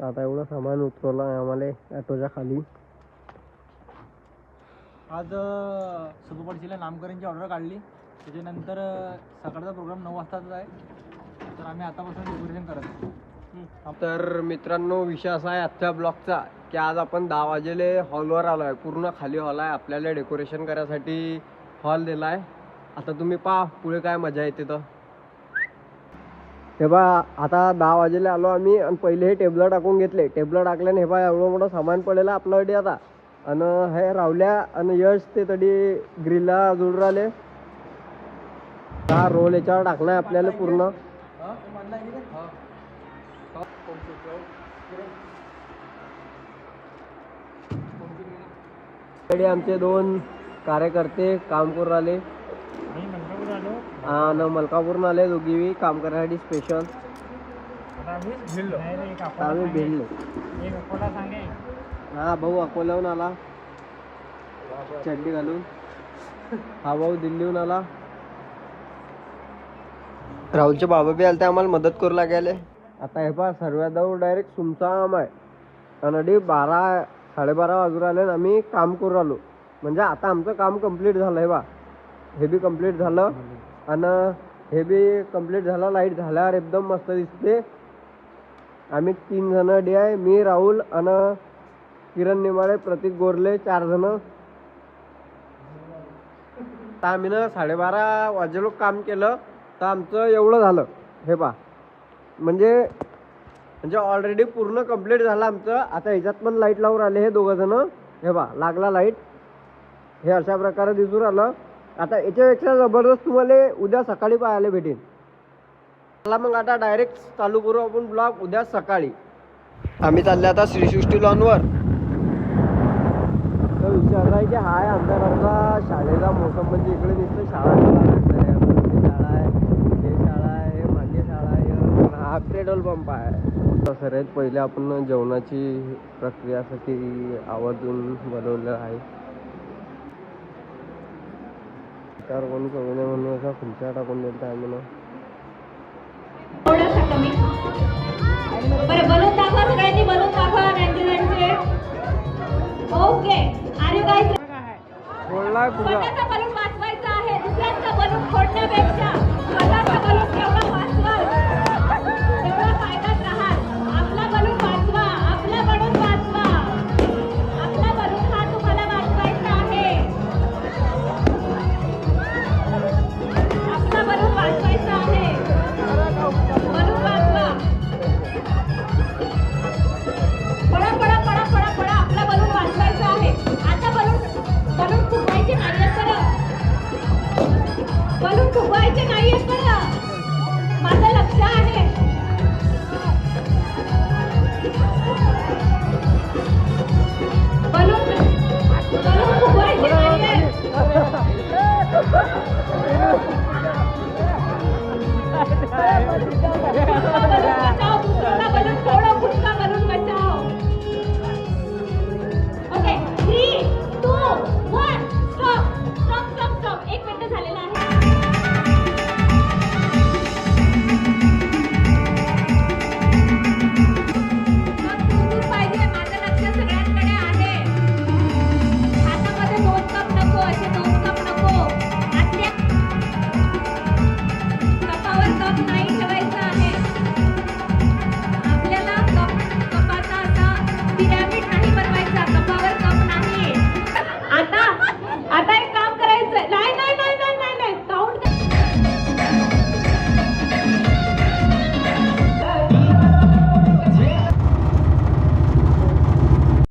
आता एवढं सामान उतरवलं आहे आम्हाला ॲटोच्या खाली. आज सदुपडशीला नामकरणची ऑर्डर काढली. त्याच्यानंतर सकाळचा प्रोग्राम 9 वाजताचा आहे. तर आम्ही आतापासून डेकोरेशन करत. तर मित्रांनो, विषय असा आहे आजच्या ब्लॉगचा की आज आपण 10 वाजेले हॉलवर आलो आहे. पूर्ण खाली हॉल आहे. आपल्याला डेकोरेशन करायसाठी हॉल दिला आहे. आता तुम्ही पहा पुढे काय मजा येते. तर हे बा, आता 10 वाजेला आलो आम्ही आणि पहिले हे टेबलं टाकून घेतले. टेबलं टाकल्याने हे बा एवढं मोठं सामान पडलेलं आपल्याकडे आता. आणि हे रावल्या आणि यश ते तरी ग्रिलला जोडून राहिले. हा रोल याच्यावर टाकला आहे आपल्याला पूर्ण. आमचे 2 कार्यकर्ते काम करून राहिले. हा न मलकापूरून आले दोघी काम करण्यासाठी स्पेशल. आम्ही भिडलो. हा भाऊ अकोल्याहून आला चड्डी घालून. हा भाऊ दिल्लीहून आला. राहुलचे बाबा बी आले ते आम्हाला मदत करू लागायले. आता हे पहा सर्वात जाऊ डायरेक्ट सुमसाम आहे. आणि 12 साडेबारा वाजून आले आणि आम्ही काम करू आलो. म्हणजे आता आमचं काम कम्प्लीट झालं आहे बा. हे बी कम्प्लीट झालं आणि हे बी कम्प्लीट झालं. लाईट झाल्यावर एकदम मस्त दिसते. आम्ही 3 जण डी आहे, मी, राहुल आणि किरण निमाळे, प्रतीक गोरले, 4 जण. तर आम्ही ना 12:30 वाजेलो काम केलं. तर आमचं एवढं झालं हे पहा. म्हणजे ऑलरेडी पूर्ण कम्प्लीट झालं आमचं. आता ह्याच्यात पण लाईट लावून आले हे 2 जण. हे पहा लागला लाईट. हे अशा प्रकारे दिसून आलं. आता याच्यापेक्षा जबरदस्त तुम्हाला उद्या सकाळी पाहायला भेटेल. चला मग आता डायरेक्ट चालू करू आपण ब्लॉग उद्या सकाळी. आम्ही चालले आता श्रीसृष्टी लॉनवर. तर विचार आहे की हाय आमच्या घरचा शाळेचा मोसम. म्हणजे इकडे दिसतं शाळा शाळा आहे, हे शाळा आहे, मागे शाळा आहे, हा पेट्रोल पंप आहे. सर्वात पहिले आपण जेवणाची प्रक्रियासाठी आवर्जून बनवलं आहे. त्यावर कोणी करू नये म्हणून असा खुर्च्या टाकून देत आहे म्हणून. बरं बलून दाखवा सगळ्यांनी. बलून दाखवा त्यांचे. Okay are you guys? बोललाय पुरा. स्वतःचा बलून वाचवायचा आहे. दुसऱ्यांचा बलून फोडण्यापेक्षा स्वतःचा बलून जेवढा वाचवाल तेवढा फायद्यात राहाल. आपला बलून वाचवा. आपला बलून वाचवा. आपला बलून हा तुम्हाला वाचवायचा आहे. आपला बलून वाचवायचा आहे. बलून वाचवा. पळा पळा पळा पळा पळा. आपला बलून वाचवायचा आहे. आता बलून फुगवायचे नाहीयेत बरं. बलून फुगवायचे नाहीयेत बरं. माझं लक्ष आहे.